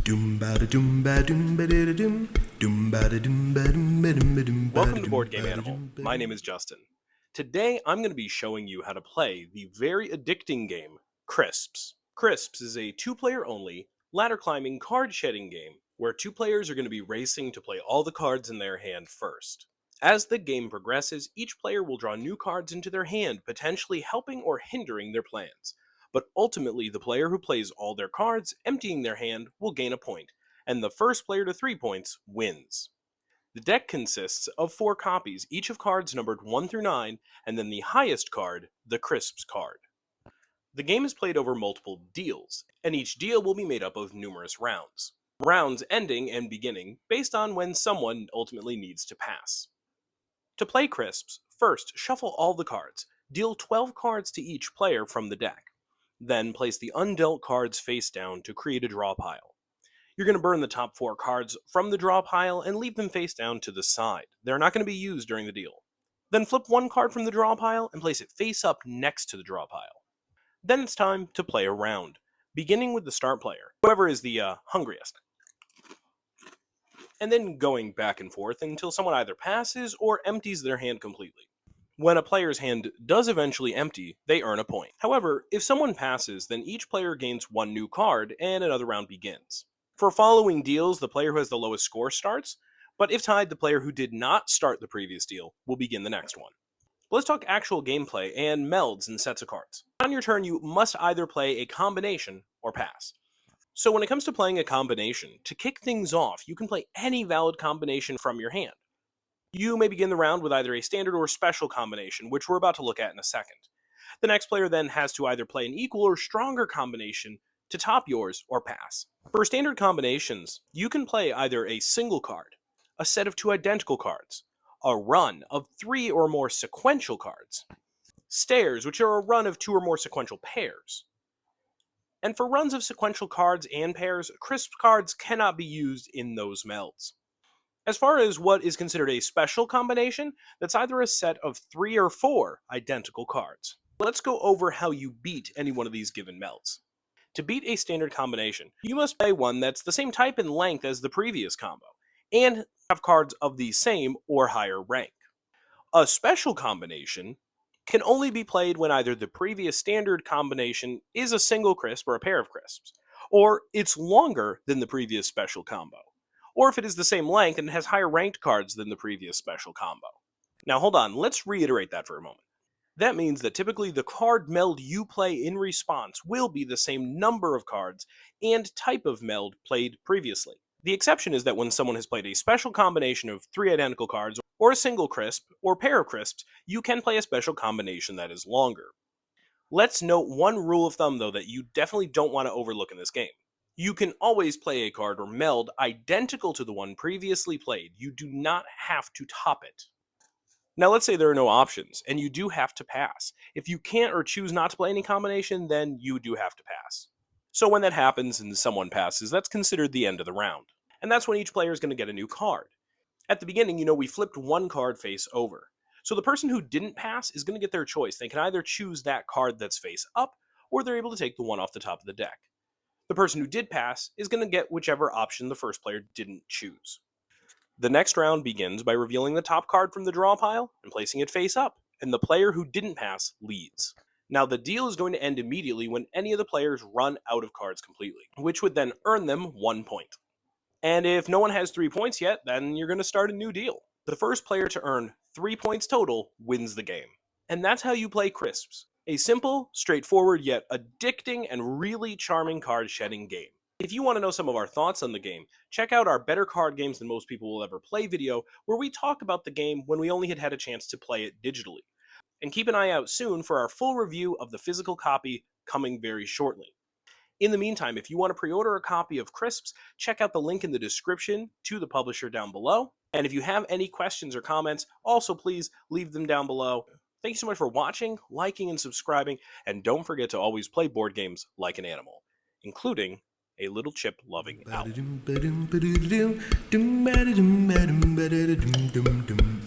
Welcome to Board Game Animal. My name is Justin. Today I'm going to be showing you how to play the very addicting game, Crisps. Crisps is a two-player only, ladder climbing card shedding game where two players are going to be racing to play all the cards in their hand first. As the game progresses, each player will draw new cards into their hand, potentially helping or hindering their plans. But ultimately, the player who plays all their cards, emptying their hand, will gain a point, and the first player to 3 points wins. The deck consists of 4 copies, each of cards numbered 1 through 9, and then the highest card, the Crisps card. The game is played over multiple deals, and each deal will be made up of numerous rounds. Rounds ending and beginning based on when someone ultimately needs to pass. To play Crisps, first shuffle all the cards, deal 12 cards to each player from the deck. Then place the undealt cards face down to create a draw pile. You're going to burn the top 4 cards from the draw pile and leave them face down to the side. They're not going to be used during the deal. Then flip 1 card from the draw pile and place it face up next to the draw pile. Then it's time to play a round, beginning with the start player, whoever is the hungriest. And then going back and forth until someone either passes or empties their hand completely. When a player's hand does eventually empty, they earn a point. However, if someone passes, then each player gains 1 new card and another round begins. For following deals, the player who has the lowest score starts, but if tied, the player who did not start the previous deal will begin the next one. Let's talk actual gameplay and melds and sets of cards. On your turn, you must either play a combination or pass. So when it comes to playing a combination, to kick things off, you can play any valid combination from your hand. You may begin the round with either a standard or special combination, which we're about to look at in a second. The next player then has to either play an equal or stronger combination to top yours or pass. For standard combinations, you can play either a single card, a set of 2 identical cards, a run of 3 or more sequential cards, stairs, which are a run of 2 or more sequential pairs. And for runs of sequential cards and pairs, crisp cards cannot be used in those melds. As far as what is considered a special combination, that's either a set of 3 or 4 identical cards. Let's go over how you beat any one of these given melds. To beat a standard combination, you must play one that's the same type and length as the previous combo, and have cards of the same or higher rank. A special combination can only be played when either the previous standard combination is a single crisp or a pair of crisps, or it's longer than the previous special combo, or if it is the same length and has higher ranked cards than the previous special combo. Now hold on, let's reiterate that for a moment. That means that typically the card meld you play in response will be the same number of cards and type of meld played previously. The exception is that when someone has played a special combination of 3 identical cards, or a single crisp, or pair of crisps, you can play a special combination that is longer. Let's note one rule of thumb though that you definitely don't want to overlook in this game. You can always play a card or meld identical to the one previously played. You do not have to top it. Now let's say there are no options, and you do have to pass. If you can't or choose not to play any combination, then you do have to pass. So when that happens and someone passes, that's considered the end of the round. And that's when each player is going to get a new card. At the beginning, we flipped 1 card face over. So the person who didn't pass is going to get their choice. They can either choose that card that's face up, or they're able to take the one off the top of the deck. The person who did pass is going to get whichever option the first player didn't choose. The next round begins by revealing the top card from the draw pile and placing it face up, and the player who didn't pass leads. Now the deal is going to end immediately when any of the players run out of cards completely, which would then earn them 1 point. And if no one has 3 points yet, then you're going to start a new deal. The first player to earn 3 points total wins the game. And that's how you play Crisps, a simple, straightforward, yet addicting and really charming card shedding game. If you want to know some of our thoughts on the game, check out our Better Card Games Than Most People Will Ever Play video, where we talk about the game when we only had a chance to play it digitally. And keep an eye out soon for our full review of the physical copy coming very shortly. In the meantime, if you want to pre-order a copy of Crisps, check out the link in the description to the publisher down below. And if you have any questions or comments, also please leave them down below. Thank you so much for watching, liking, and subscribing, and don't forget to always play board games like an animal, including a little chip-loving owl.